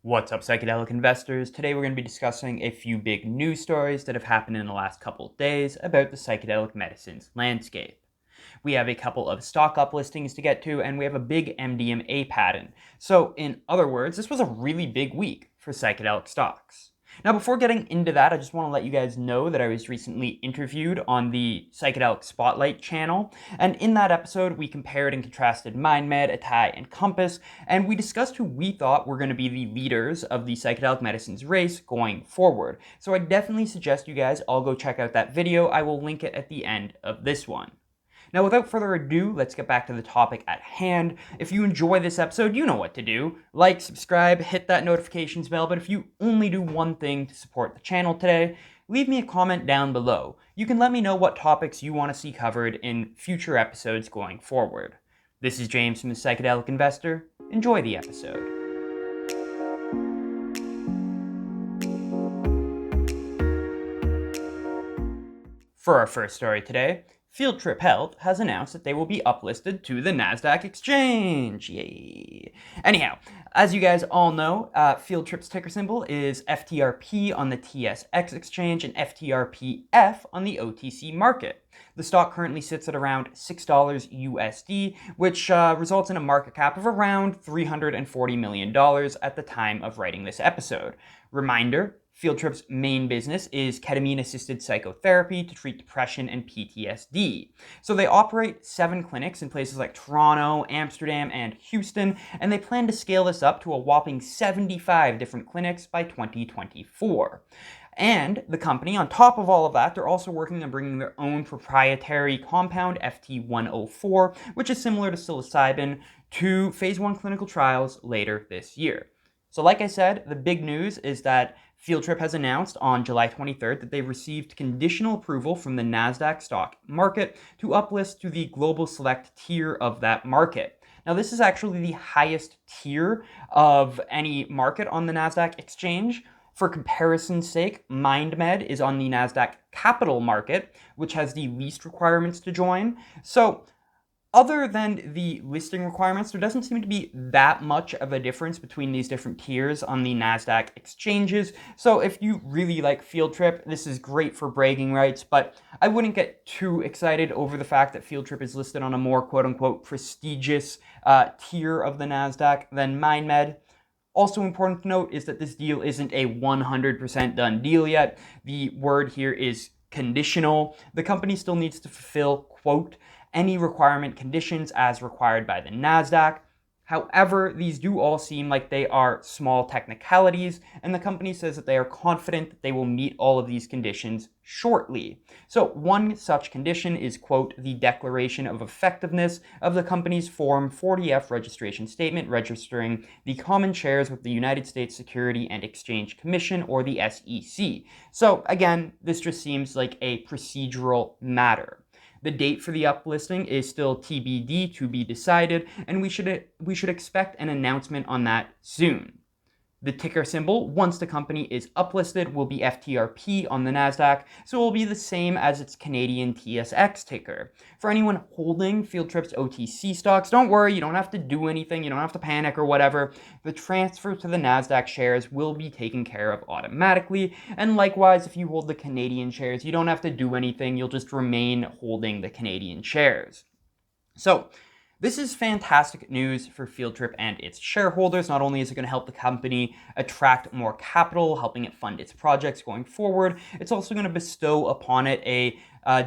What's up, psychedelic investors? Today we're going to be discussing a few big news stories that have happened in the last couple of days about the psychedelic medicines landscape. We have a couple of stock uplistings to get to, and we have a big MDMA patent. So, in other words, this was a really big week for psychedelic stocks. Now, before getting into that, I just want to let you guys know that I was recently interviewed on the Psychedelic Spotlight channel, and in that episode, we compared and contrasted MindMed, Atai, and Compass, and we discussed who we thought were going to be the leaders of the psychedelic medicines race going forward. So I definitely suggest you guys all go check out that video. I will link it at the end of this one. Now, without further ado, let's get back to the topic at hand. If you enjoy this episode, you know what to do. Like, subscribe, hit that notifications bell, but if you only do one thing to support the channel today, leave me a comment down below. You can let me know what topics you want to see covered in future episodes going forward. This is James from the Psychedelic Investor. Enjoy the episode. For our first story today, Field Trip Health has announced that they will be uplisted to the NASDAQ exchange. Yay! Anyhow, as you guys all know, Field Trip's ticker symbol is FTRP on the TSX exchange and FTRPF on the OTC market. The stock currently sits at around $6 USD, which results in a market cap of around $340 million at the time of writing this episode. Reminder, Field Trip's main business is ketamine-assisted psychotherapy to treat depression and PTSD. So they operate 7 clinics in places like Toronto, Amsterdam, and Houston, and they plan to scale this up to a whopping 75 different clinics by 2024. And the company, on top of all of that, they're also working on bringing their own proprietary compound, FT104, which is similar to psilocybin, to phase 1 clinical trials later this year. So like I said, the big news is that Field Trip has announced on July 23rd that they received conditional approval from the NASDAQ Stock Market to uplist to the Global Select tier of that market. Now, this is actually the highest tier of any market on the NASDAQ exchange. For comparison's sake, MindMed is on the NASDAQ Capital Market, which has the least requirements to join. So, other than the listing requirements, there doesn't seem to be that much of a difference between these different tiers on the NASDAQ exchanges. So if you really like Field Trip, this is great for bragging rights, but I wouldn't get too excited over the fact that Field Trip is listed on a more quote-unquote prestigious tier of the NASDAQ than MindMed. Also important to note is that this deal isn't a 100% done deal yet. The word here is conditional. The company still needs to fulfill, quote, any requirement conditions as required by the NASDAQ. However, these do all seem like they are small technicalities, and the company says that they are confident that they will meet all of these conditions shortly. So one such condition is, quote, the declaration of effectiveness of the company's Form 40F registration statement registering the common shares with the United States Securities and Exchange Commission, or the SEC. So again, this just seems like a procedural matter. The date for the uplisting is still TBD, to be decided, and we should expect an announcement on that soon. The ticker symbol, once the company is uplisted, will be FTRP on the NASDAQ, so it will be the same as its Canadian TSX ticker. For anyone holding Field Trip's OTC stocks, don't worry, you don't have to do anything, you don't have to panic or whatever. The transfer to the NASDAQ shares will be taken care of automatically, and likewise, if you hold the Canadian shares, you don't have to do anything, you'll just remain holding the Canadian shares. So, this is fantastic news for Field Trip and its shareholders. Not only is it going to help the company attract more capital, helping it fund its projects going forward, it's also going to bestow upon it a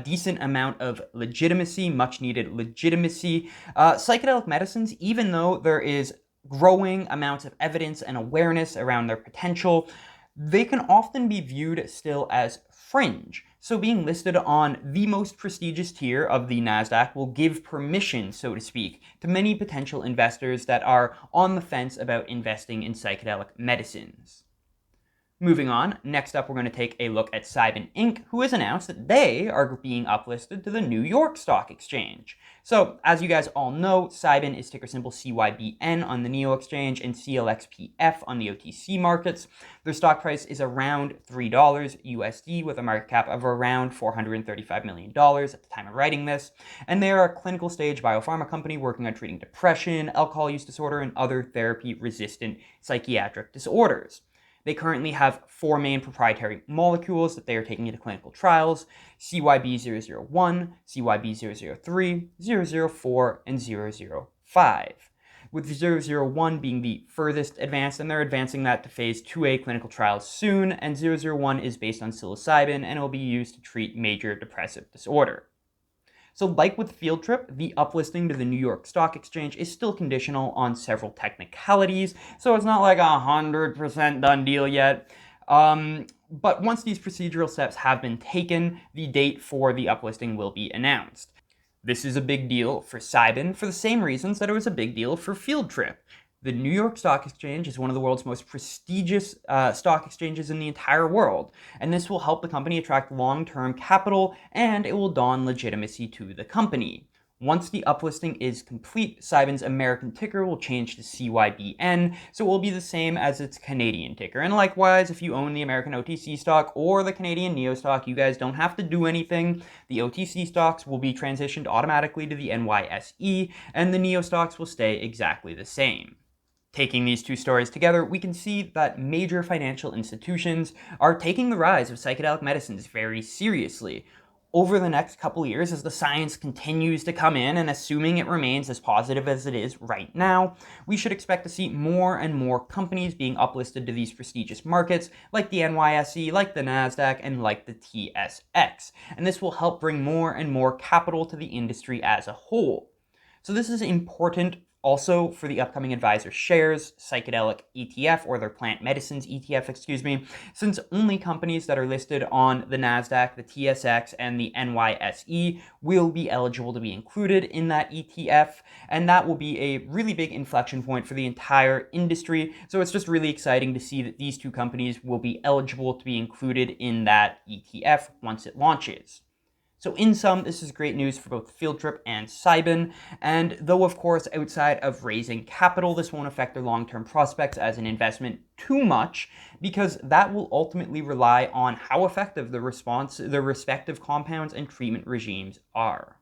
decent amount of legitimacy, much needed legitimacy. Psychedelic medicines, even though there is growing amounts of evidence and awareness around their potential, they can often be viewed still as fringe. So being listed on the most prestigious tier of the NASDAQ will give permission, so to speak, to many potential investors that are on the fence about investing in psychedelic medicines. Moving on, next up we're going to take a look at Cybin Inc., who has announced that they are being uplisted to the New York Stock Exchange. So, as you guys all know, Cybin is ticker symbol CYBN on the Neo Exchange and CLXPF on the OTC markets. Their stock price is around $3 USD with a market cap of around $435 million at the time of writing this. And they are a clinical stage biopharma company working on treating depression, alcohol use disorder, and other therapy-resistant psychiatric disorders. They currently have 4 main proprietary molecules that they are taking into clinical trials: CYB001, CYB003, 004, and 005. With 001 being the furthest advanced, and they're advancing that to phase 2A clinical trials soon, and 001 is based on psilocybin and will be used to treat major depressive disorder. So like with Field Trip, the uplisting to the New York Stock Exchange is still conditional on several technicalities, so it's not like 100% done deal yet. But once these procedural steps have been taken, the date for the uplisting will be announced. This is a big deal for Cybin for the same reasons that it was a big deal for Field Trip. The New York Stock Exchange is one of the world's most prestigious stock exchanges in the entire world, and this will help the company attract long-term capital, and it will don legitimacy to the company. Once the uplisting is complete, Cybin's American ticker will change to CYBN, so it will be the same as its Canadian ticker. And likewise, if you own the American OTC stock or the Canadian NEO stock, you guys don't have to do anything. The OTC stocks will be transitioned automatically to the NYSE, and the NEO stocks will stay exactly the same. Taking these two stories together, we can see that major financial institutions are taking the rise of psychedelic medicines very seriously. Over the next couple years, as the science continues to come in, and assuming it remains as positive as it is right now, we should expect to see more and more companies being uplisted to these prestigious markets, like the NYSE, like the NASDAQ, and like the TSX. And this will help bring more and more capital to the industry as a whole. So this is important also for the upcoming Advisor Shares Psychedelic ETF, or their Plant Medicines ETF, since only companies that are listed on the NASDAQ, the TSX, and the NYSE will be eligible to be included in that ETF, and that will be a really big inflection point for the entire industry. So it's just really exciting to see that these two companies will be eligible to be included in that ETF once it launches. So in sum, this is great news for both Field Trip and Cybin, and though of course outside of raising capital, this won't affect their long-term prospects as an investment too much, because that will ultimately rely on how effective the respective compounds and treatment regimes are.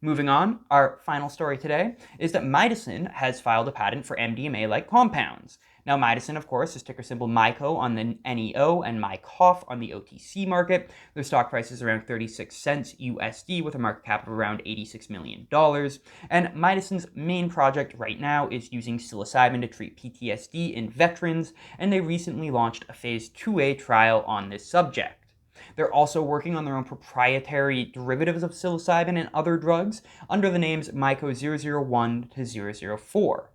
Moving on, our final story today is that Mydecine has filed a patent for MDMA-like compounds. Now, Mydecine, of course, is ticker symbol MyCo on the NEO and MyCoff on the OTC market. Their stock price is around 36 cents USD with a market cap of around $86 million. And Mydecine's main project right now is using psilocybin to treat PTSD in veterans, and they recently launched a phase 2A trial on this subject. They're also working on their own proprietary derivatives of psilocybin and other drugs under the names MyCo 001 to 004.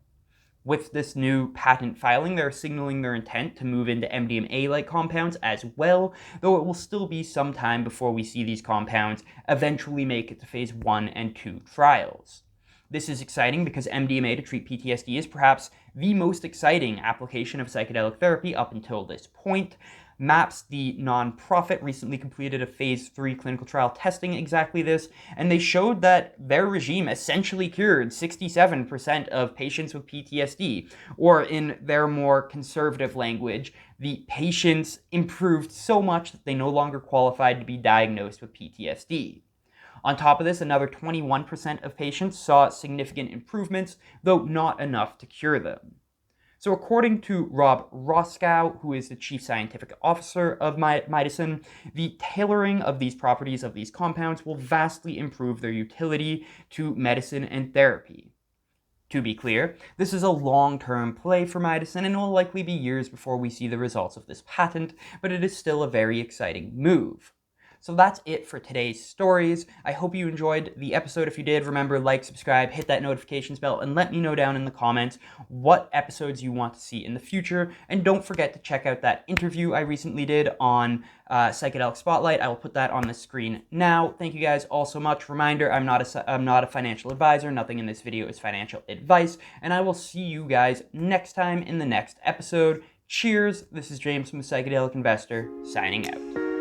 With this new patent filing, they're signaling their intent to move into MDMA-like compounds as well, though it will still be some time before we see these compounds eventually make it to phase 1 and 2 trials. This is exciting because MDMA to treat PTSD is perhaps the most exciting application of psychedelic therapy up until this point. MAPS, the nonprofit, recently completed a phase 3 clinical trial testing exactly this, and they showed that their regime essentially cured 67% of patients with PTSD, or in their more conservative language, the patients improved so much that they no longer qualified to be diagnosed with PTSD. On top of this, another 21% of patients saw significant improvements, though not enough to cure them. So according to Rob Roskow, who is the Chief Scientific Officer of Mydecine, the tailoring of these properties of these compounds will vastly improve their utility to medicine and therapy. To be clear, this is a long-term play for Mydecine, and it will likely be years before we see the results of this patent, but it is still a very exciting move. So that's it for today's stories. I hope you enjoyed the episode. If you did, remember, like, subscribe, hit that notifications bell, and let me know down in the comments what episodes you want to see in the future. And don't forget to check out that interview I recently did on Psychedelic Spotlight. I will put that on the screen now. Thank you guys all so much. Reminder, I'm not a financial advisor. Nothing in this video is financial advice. And I will see you guys next time in the next episode. Cheers. This is James from the Psychedelic Investor, signing out.